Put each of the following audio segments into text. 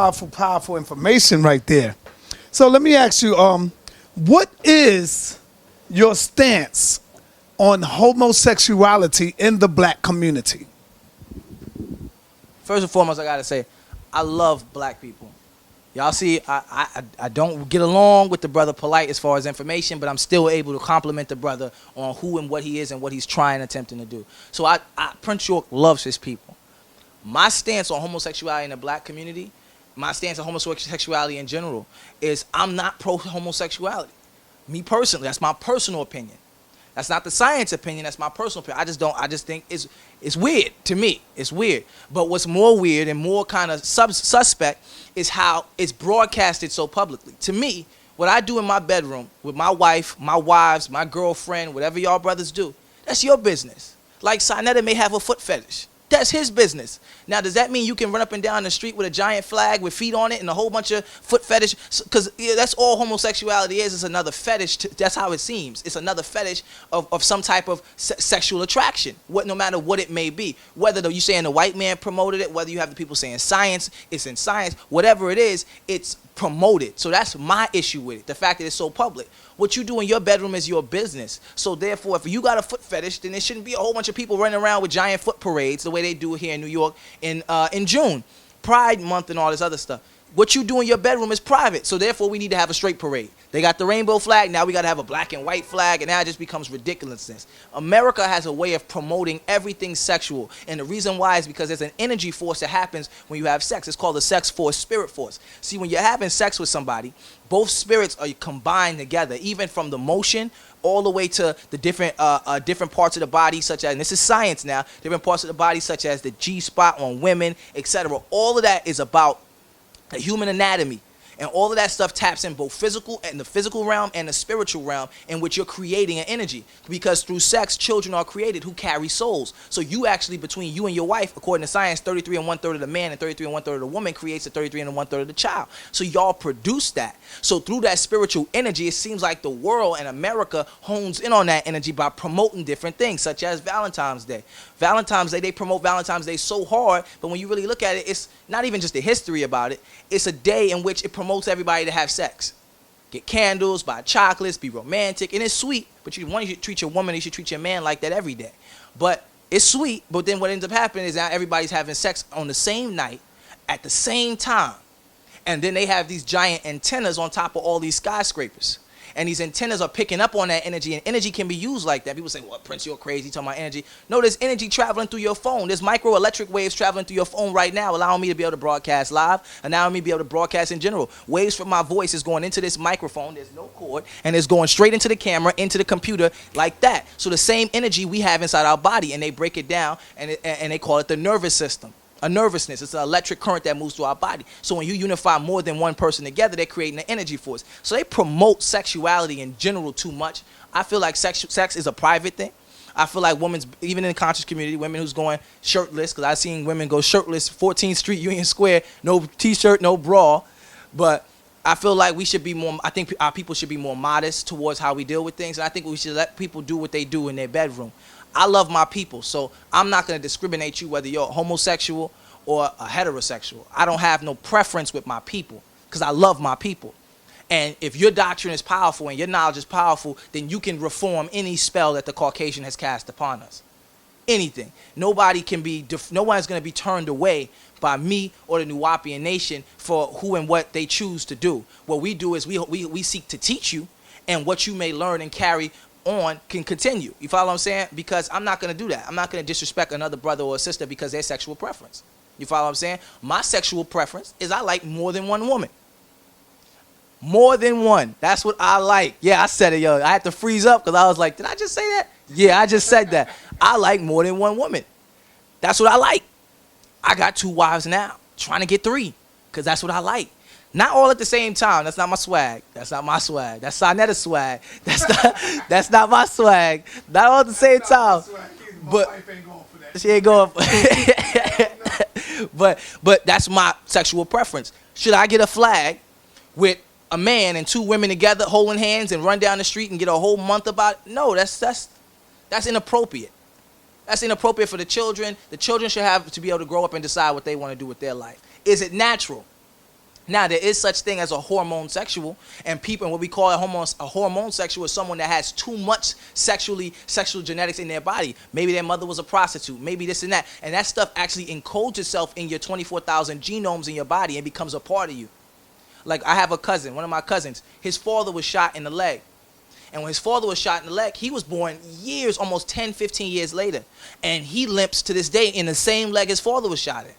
Powerful information right there. So let me ask you, what is your stance on homosexuality in the black community? First and foremost, I gotta say, I love black people. Y'all see, I don't get along with the brother polite as far as information, but I'm still able to compliment the brother on who and what he is and what he's trying, attempting to do. So Prince York loves his people. My stance on homosexuality in the black community, my stance on homosexuality in general, is I'm not pro-homosexuality. Me personally, that's my personal opinion. That's not the science opinion. That's my personal opinion. I just think it's weird to me. It's weird. But what's more weird and more kind of suspect is how it's broadcasted so publicly. To me, what I do in my bedroom with my wife, my wives, my girlfriend, whatever y'all brothers do, that's your business. Like Sinetta may have a foot fetish. That's his business. Now, does that mean you can run up and down the street with a giant flag with feet on it and a whole bunch of foot fetish? Because that's all homosexuality is. It's another fetish. That's how it seems. It's another fetish of some type of sexual attraction, no matter what it may be. Whether you saying the white man promoted it, whether you have the people saying science, it's in science, whatever it is, it's promoted. So that's my issue with it, the fact that it's so public. What you do in your bedroom is your business. So therefore, if you got a foot fetish, then there shouldn't be a whole bunch of people running around with giant foot parades the way they do here in New York in June, Pride Month and all this other stuff. What you do in your bedroom is private. So therefore, we need to have a straight parade. They got the rainbow flag. Now we got to have a black and white flag. And now it just becomes ridiculousness. America has a way of promoting everything sexual. And the reason why is because there's an energy force that happens when you have sex. It's called the sex force, spirit force. See, when you're having sex with somebody, both spirits are combined together, even from the motion all the way to the different parts of the body, such as, and this is science now, different parts of the body, such as the G-spot on women, etc. All of that is about the human anatomy. And all of that stuff taps in both the physical realm and the spiritual realm, in which you're creating an energy. Because through sex, children are created who carry souls. So you actually, between you and your wife, according to science, 33 and 1/3 of the man and 33 and 1/3 of the woman creates the 33 and 1/3 of the child. So y'all produce that. So through that spiritual energy, it seems like the world and America hones in on that energy by promoting different things, such as Valentine's Day. Valentine's Day, they promote Valentine's Day so hard, but when you really look at it, it's not even just the history about it. It's a day in which it promotes everybody to have sex. Get candles, buy chocolates, be romantic, and it's sweet. But you should treat your woman, you should treat your man like that every day. But it's sweet, but then what ends up happening is now everybody's having sex on the same night, at the same time. And then they have these giant antennas on top of all these skyscrapers. And these antennas are picking up on that energy, and energy can be used like that. People say, well, Prince, you're crazy talking about energy. No, there's energy traveling through your phone. There's microelectric waves traveling through your phone right now, allowing me to be able to broadcast live, allowing me to be able to broadcast in general. Waves from my voice is going into this microphone. There's no cord, and it's going straight into the camera, into the computer, like that. So the same energy we have inside our body, and they break it down, and they call it the nervous system. A nervousness. It's an electric current that moves through our body. So when you unify more than one person together, they're creating an energy force. So they promote sexuality in general too much. I feel like sex is a private thing. I feel like women's, even in the conscious community, women who's going shirtless, because I've seen women go shirtless, 14th Street, Union Square, no t-shirt, no bra. But I feel like we should be more, I think our people should be more modest towards how we deal with things. And I think we should let people do what they do in their bedroom. I love my people, so I'm not going to discriminate you whether you're a homosexual or a heterosexual. I don't have no preference with my people because I love my people. And if your doctrine is powerful and your knowledge is powerful, then you can reform any spell that the Caucasian has cast upon us. Anything. Nobody can be, no one's going to be turned away by me or the Nuwaupian nation for who and what they choose to do. What we do is we seek to teach you, and what you may learn and carry on can continue. You follow what I'm saying? Because I'm not going to do that. I'm not going to disrespect another brother or sister because their sexual preference. You follow what I'm saying? My sexual preference is I like more than one woman. More than one. That's what I like. Yeah, I said it, yo. I had to freeze up because I was like, did I just say that? Yeah, I just said that. I like more than one woman. That's what I like. I got 2 wives now. Trying to get 3 because that's what I like. Not all at the same time. That's not my swag. That's not my swag. That's Sinetta's swag. That's not my swag. Not all at the same time. But she ain't going for but that's my sexual preference. Should I get a flag with a man and 2 women together holding hands and run down the street and get a whole month about it? No, that's inappropriate. That's inappropriate for the children. The children should have to be able to grow up and decide what they want to do with their life. Is it natural? Now, there is such thing as a hormone sexual, and people, and what we call a hormone sexual is someone that has too much sexual genetics in their body. Maybe their mother was a prostitute, maybe this and that stuff actually encodes itself in your 24,000 genomes in your body and becomes a part of you. Like, I have a cousin, one of my cousins, his father was shot in the leg. And when his father was shot in the leg, he was born years, almost 10, 15 years later. And he limps to this day in the same leg his father was shot in.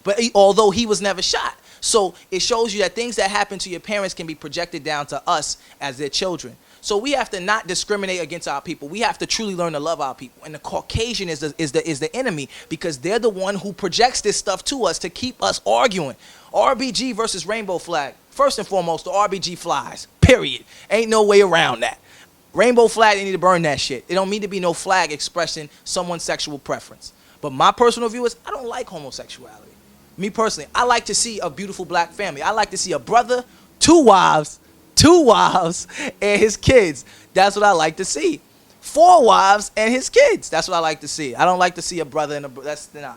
But although he was never shot. So it shows you that things that happen to your parents can be projected down to us as their children. So we have to not discriminate against our people. We have to truly learn to love our people. And the Caucasian is the enemy, because they're the one who projects this stuff to us to keep us arguing. RBG versus rainbow flag. First and foremost, the RBG flies. Period. Ain't no way around that. Rainbow flag, they need to burn that shit. It don't mean to be no flag expressing someone's sexual preference. But my personal view is I don't like homosexuality. Me personally, I like to see a beautiful black family. I like to see a brother, two wives, and his kids. That's what I like to see. 4 wives and his kids. That's what I like to see. I don't like to see a brother and that's nah.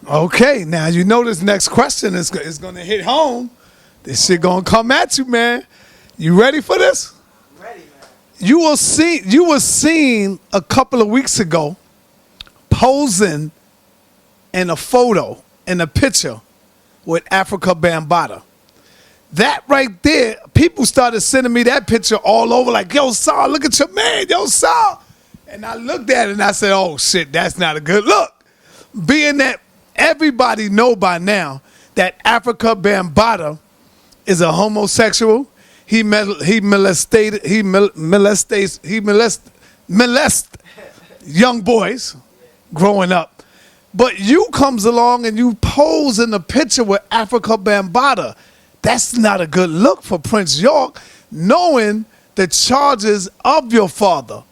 Okay, now you know this next question is going to hit home. This shit going to come at you, man. You ready for this? I'm ready, man. You were seen a couple of weeks ago posing in a photo, in a picture with Africa Bambaataa. That right there, people started sending me that picture all over, like, yo, Saul, look at your man, yo, Saul. And I looked at it and I said, oh, shit, that's not a good look. Being that everybody know by now that Africa Bambaataa is a homosexual. He molest young boys growing up. But you comes along and you pose in a picture with Africa Bambaataa. That's not a good look for Prince York, knowing the charges of your father.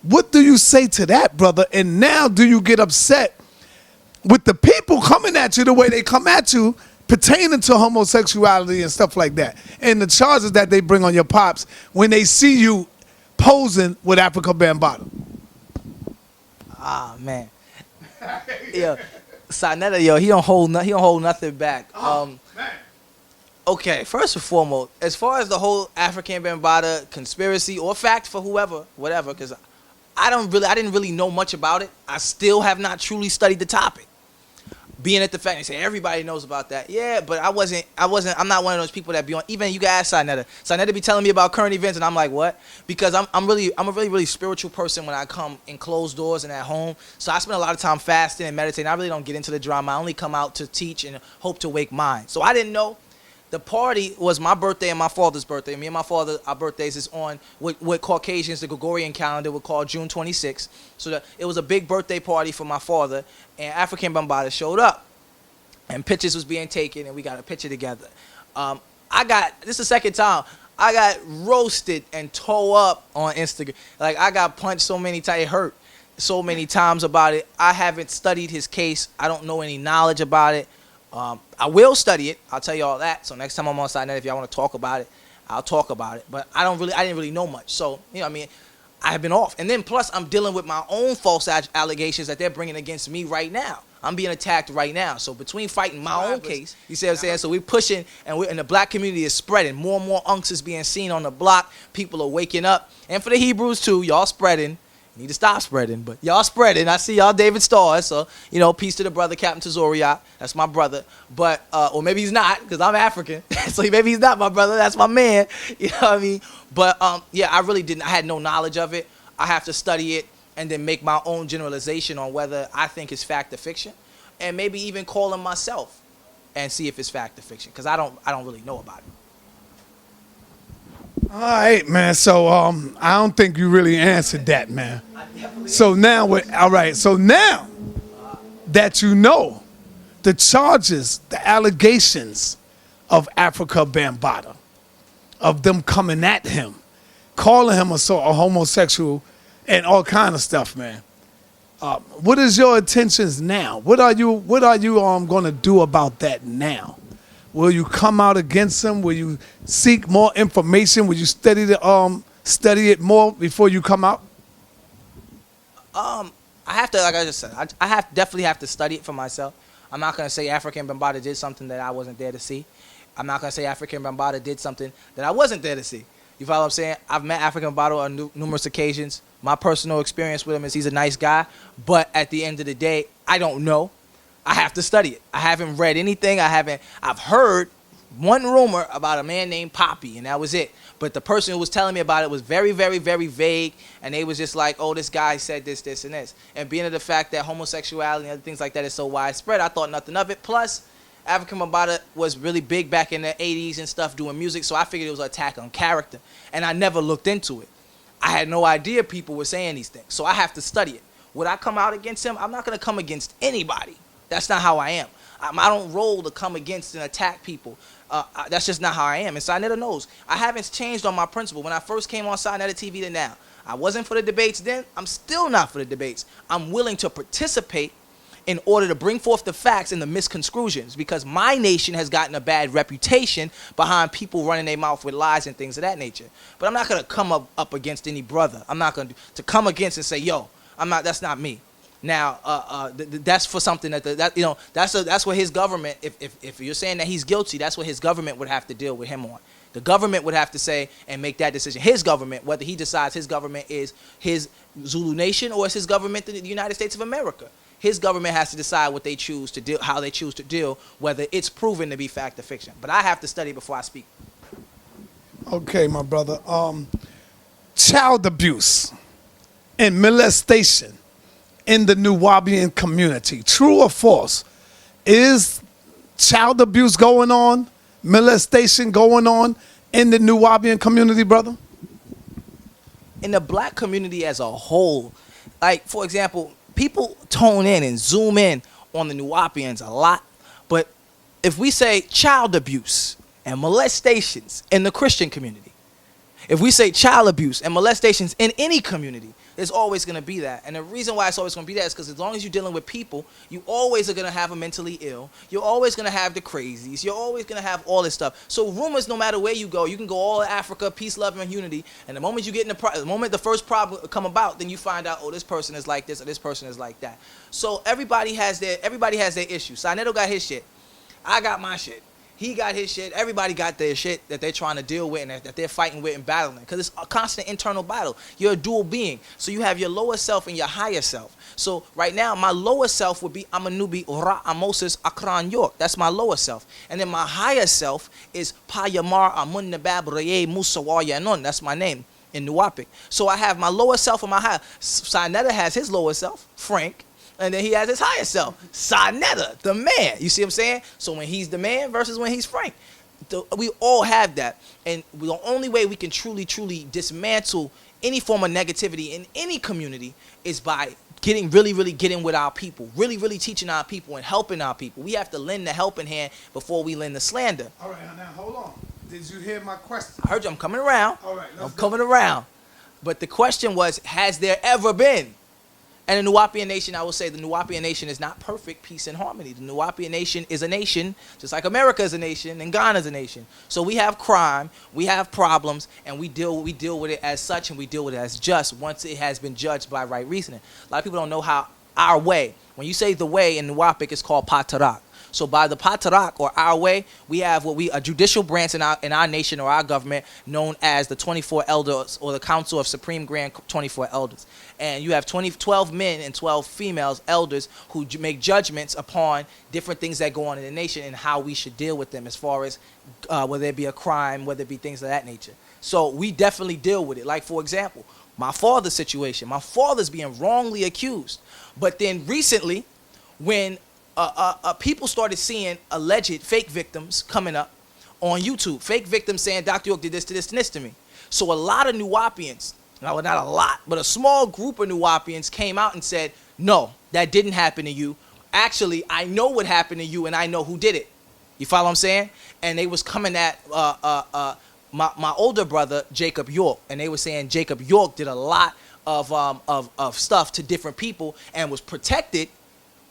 What do you say to that, brother? And now do you get upset with the people coming at you the way they come at you pertaining to homosexuality and stuff like that, and the charges that they bring on your pops when they see you posing with Africa Bambaataa? Ah, man. Yeah, Sinetta, yo, he don't hold nothing back. Man. Okay, first and foremost, as far as the whole African Bambaataa conspiracy or fact for whoever, whatever, because I didn't really know much about it. I still have not truly studied the topic. Being at the fact, they say everybody knows about that. Yeah, but I'm not one of those people that be on. Even you guys, Sinetta. Sinetta be telling me about current events, and I'm like, what? Because I'm a really spiritual person when I come in closed doors and at home. So I spend a lot of time fasting and meditating. I really don't get into the drama. I only come out to teach and hope to wake minds. So I didn't know. The party was my birthday and my father's birthday. Me and my father, our birthdays is on what Caucasians, the Gregorian calendar, would call June 26th. So it was a big birthday party for my father, and African Bambaataa showed up. And pictures was being taken, and we got a picture together. This is the second time, I got roasted and tore up on Instagram. Like, I got punched so many times, it hurt so many times about it. I haven't studied his case. I don't know any knowledge about it. I will study it. I'll tell you all that. So next time I'm on SideNet, if y'all want to talk about it, I'll talk about it. But I didn't really know much. So, you know what I mean? I have been off. And then plus I'm dealing with my own false allegations that they're bringing against me right now. I'm being attacked right now. So between fighting my own case, you see what I'm saying? So we're pushing, and the black community is spreading. More and more unks is being seen on the block. People are waking up. And for the Hebrews too, y'all spreading. Need to stop spreading, but y'all spreading. I see y'all David Stars, so, you know, peace to the brother, Captain Tazoriak. That's my brother. But, or maybe he's not, because I'm African. So maybe he's not my brother. That's my man. You know what I mean? But, yeah, I really didn't. I had no knowledge of it. I have to study it and then make my own generalization on whether I think it's fact or fiction, and maybe even call him myself and see if it's fact or fiction, because I don't really know about it. All right, man. So I don't think you really answered that, man. So now, all right. So now that you know the charges, the allegations of Africa Bambaataa, of them coming at him, calling him a homosexual, and all kind of stuff, man. What is your intentions now? What are you going to do about that now? Will you come out against him? Will you seek more information? Will you study it more before you come out? I have to, like I just said, I definitely have to study it for myself. I'm not going to say African Bambaataa did something that I wasn't there to see. I'm not going to say African Bambaataa did something that I wasn't there to see. You follow what I'm saying? I've met African Bambaataa on numerous occasions. My personal experience with him is he's a nice guy. But at the end of the day, I don't know. I have to study it. I haven't read anything. I've heard one rumor about a man named Poppy, and that was it. But the person who was telling me about it was very, very, very vague, and they was just like, oh, this guy said this, this, and this. And being of the fact that homosexuality and other things like that is so widespread, I thought nothing of it. Plus, African Bambaataa was really big back in the 80s and stuff doing music, so I figured it was an attack on character. And I never looked into it. I had no idea people were saying these things, so I have to study it. Would I come out against him? I'm not going to come against anybody. That's not how I am. I don't roll to come against and attack people. That's just not how I am. And Sinetta knows. I haven't changed on my principle. When I first came on Sinetta TV to now, I wasn't for the debates then. I'm still not for the debates. I'm willing to participate in order to bring forth the facts and the misconstrusions, because my nation has gotten a bad reputation behind people running their mouth with lies and things of that nature. But I'm not going to come up against any brother. I'm not going to come against and say, yo, I'm not. That's not me. Now, that's for something that's what his government, if you're saying that he's guilty, that's what his government would have to deal with him on. The government would have to say and make that decision. His government, whether he decides his government is his Zulu Nation or is his government the United States of America. His government has to decide what they choose to deal, how they choose to deal, whether it's proven to be fact or fiction. But I have to study before I speak. Okay, my brother. Child abuse and molestation in the Nuwaupian community. True or false? Is child abuse going on, molestation going on in the Nuwaupian community, brother? In the black community as a whole, like, for example, people tone in and zoom in on the Nuwaupians a lot. But if we say child abuse and molestations in the Christian community, if we say child abuse and molestations in any community, there's always going to be that. And the reason why it's always going to be that is because as long as you're dealing with people, you always are going to have a mentally ill. You're always going to have the crazies. You're always going to have all this stuff. So rumors, no matter where you go, you can go all Africa, peace, love, and unity. And the moment you get in the moment the first problem come about, then you find out, oh, this person is like this or this person is like that. So everybody has their issues. Sinetta got his shit. I got my shit. He got his shit. Everybody got their shit that they're trying to deal with and that they're fighting with and battling. Because it's a constant internal battle. You're a dual being. So you have your lower self and your higher self. So right now, my lower self would be Amanubi Ora Moses Akran York. That's my lower self. And then my higher self is Payamar Amun Nabab Raye Musawayanon. That's my name in Nuwaupic. So I have my lower self and my higher. Sinetta has his lower self, Frank. And then he has his higher self, Sinetta, the man. You see what I'm saying? So when he's the man versus when he's Frank. We all have that. And the only way we can truly, truly dismantle any form of negativity in any community is by getting with our people, really teaching our people and helping our people. We have to lend the helping hand before we lend the slander. All right, now hold on. Did you hear my question? I heard you. I'm coming around. All right, I'm coming around. But the question was, has there ever been? And the Nuwaupian nation, I will say, the Nuwaupian nation is not perfect peace and harmony. The Nuwaupian nation is a nation, just like America is a nation and Ghana is a nation. So we have crime, we have problems, and we deal with it as such, and we deal with it as just once it has been judged by right reasoning. A lot of people don't know how our way, when you say the way in Nuwaupic, it's called Patarak. So by the Patarak, or our way, we have a judicial branch in our nation or our government known as the 24 Elders, or the Council of Supreme Grand 24 Elders. And you have 12 men and 12 females elders who make judgments upon different things that go on in the nation and how we should deal with them, as far as whether it be a crime, whether it be things of that nature. So we definitely deal with it. Like, for example, my father's situation. My father's being wrongly accused. But then recently, when people started seeing alleged fake victims coming up on YouTube, fake victims saying Dr. York did this to this and this to me. So a lot of Nuwaupians, not a lot, but a small group of Nuwaupians came out and said, no, that didn't happen to you. Actually, I know what happened to you and I know who did it. You follow what I'm saying? And they was coming at my older brother, Jacob York, and they were saying Jacob York did a lot of stuff to different people and was protected,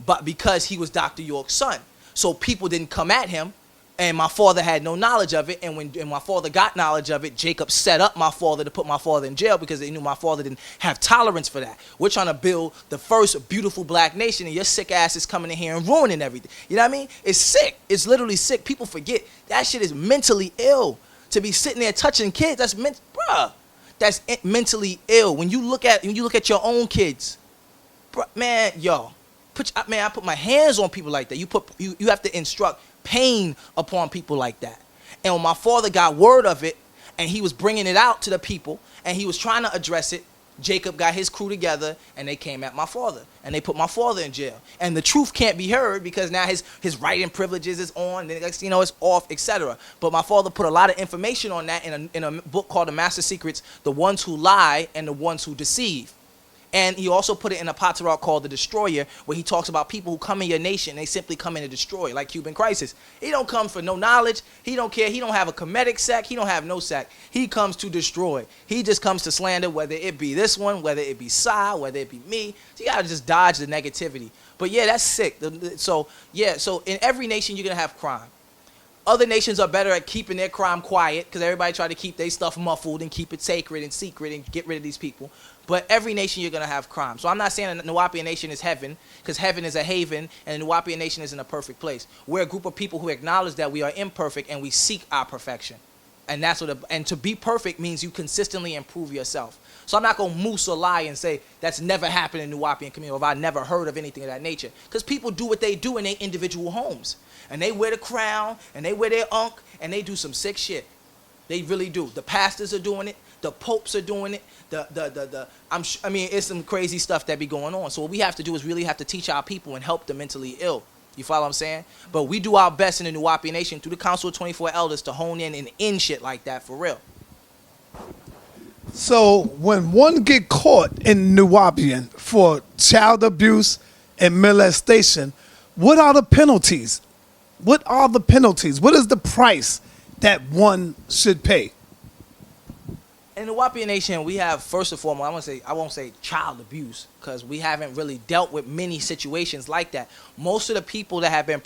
but because he was Dr. York's son. So people didn't come at him And my father had no knowledge of it. And when my father got knowledge of it, Jacob set up my father to put my father in jail because they knew my father didn't have tolerance for that. We're trying to build the first beautiful black nation, and your sick ass is coming in here and ruining everything. You know what I mean? It's sick. It's literally sick. People forget that shit is mentally ill. To be sitting there touching kids, that's bruh. That's mentally ill. When you look at your own kids, bruh, man, yo, I put my hands on people like that. You have to instruct pain upon people like that. And when my father got word of it, and he was bringing it out to the people, and he was trying to address it, Jacob got his crew together, and they came at my father, and they put my father in jail. And the truth can't be heard because now his writing privileges is on, and it's off, etc. But my father put a lot of information on that in a book called The Master Secrets: The Ones Who Lie and the Ones Who Deceive. And he also put it in a patriarch called The Destroyer, where he talks about people who come in your nation, they simply come in to destroy, like Cuban Crisis. He don't come for no knowledge. He don't care. He don't have a comedic sack. He don't have no sack. He comes to destroy. He just comes to slander, whether it be this one, whether it be Sai, whether it be me. So you got to just dodge the negativity. But yeah, that's sick. So in every nation, you're going to have crime. Other nations are better at keeping their crime quiet because everybody try to keep their stuff muffled and keep it sacred and secret and get rid of these people. But every nation you're going to have crime. So I'm not saying the Nuwaupian nation is heaven, because heaven is a haven and the Nuwaupian nation isn't a perfect place. We're a group of people who acknowledge that we are imperfect and we seek our perfection. And that's and to be perfect means you consistently improve yourself. So I'm not going to moose or lie and say that's never happened in the Nuwaupian community, or if I never heard of anything of that nature. Because people do what they do in their individual homes. And they wear the crown, and they wear their unk, and they do some sick shit. They really do. The pastors are doing it. The popes are doing it. It's some crazy stuff that be going on. So what we have to do is really have to teach our people and help the mentally ill. You follow what I'm saying? But we do our best in the Nuwaupian nation through the Council of 24 Elders to hone in and end shit like that for real. So when one get caught in Nuwaupian for child abuse and molestation, what are the penalties? What are the penalties? What is the price that one should pay? In the Nuwaupian nation, we have, first and foremost, I won't say child abuse, because we haven't really dealt with many situations like that. Most of the people that have been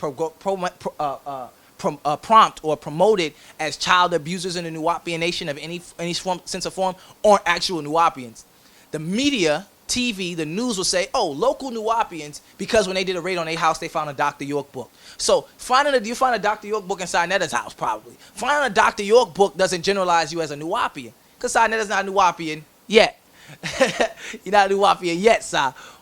prompt or promoted as child abusers in the Nuwaupian nation of any sense of form aren't actual Nuwaupians. The media, TV, the news will say, oh, local Nuwaupians, because when they did a raid on their house, they found a Dr. York book. So you find a Dr. York book inside Netta's house, probably. Finding a Dr. York book doesn't generalize you as a Nuwaupian, because Netta's not Nuwaupian yet. You're not Nuwaupian yet, Si.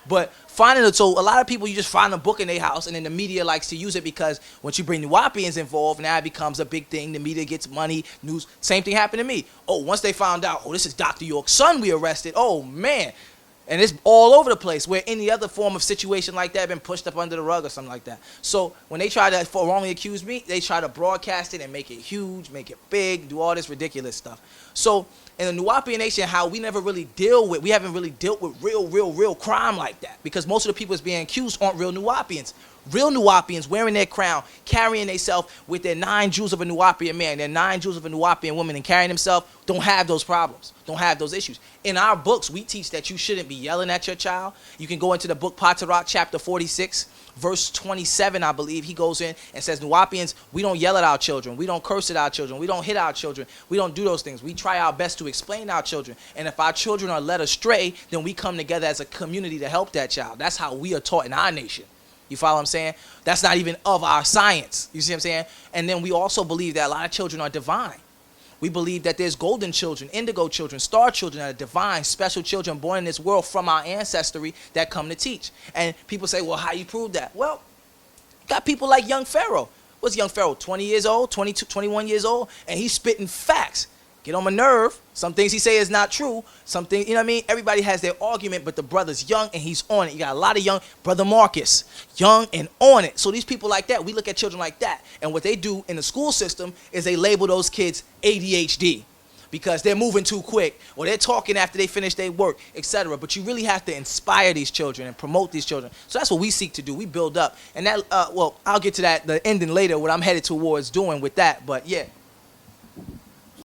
But so a lot of people, you just find a book in their house, and then the media likes to use it because once you bring Nuwaupians involved, now it becomes a big thing. The media gets money, news. Same thing happened to me. Oh, once they found out, this is Dr. York's son we arrested. Oh, man. And it's all over the place, where any other form of situation like that been pushed up under the rug or something like that. So when they try to wrongly accuse me, they try to broadcast it and make it huge, make it big, do all this ridiculous stuff. So in the Nuwaupian nation, we haven't really dealt with real crime like that, because most of the people that's being accused aren't real Nuwaupians. Real Nuwaupians wearing their crown, carrying themselves with their 9 jewels of a Nuwaupian man, their 9 jewels of a Nuwaupian woman, and carrying themselves, don't have those problems, don't have those issues. In our books, we teach that you shouldn't be yelling at your child. You can go into the book Patarach, chapter 46, verse 27, I believe. He goes in and says, Nuwaupians, we don't yell at our children. We don't curse at our children. We don't hit our children. We don't do those things. We try our best to explain our children. And if our children are led astray, then we come together as a community to help that child. That's how we are taught in our nation. You follow what I'm saying? That's not even of our science. You see what I'm saying? And then we also believe that a lot of children are divine. We believe that there's golden children, indigo children, star children that are divine, special children born in this world from our ancestry that come to teach. And people say, well, how you prove that? Well, got people like young Pharaoh. What's young Pharaoh? 20 years old, 22, 21 years old, and he's spitting facts. Get on my nerve. Some things he say is not true. Some things, you know what I mean? Everybody has their argument, but the brother's young and he's on it. You got a lot of young, brother Marcus, young and on it. So these people like that, we look at children like that. And what they do in the school system is they label those kids ADHD because they're moving too quick, or they're talking after they finish their work, etc. But you really have to inspire these children and promote these children. So that's what we seek to do. We build up. And that, I'll get to that, the ending later, what I'm headed towards doing with that. But yeah.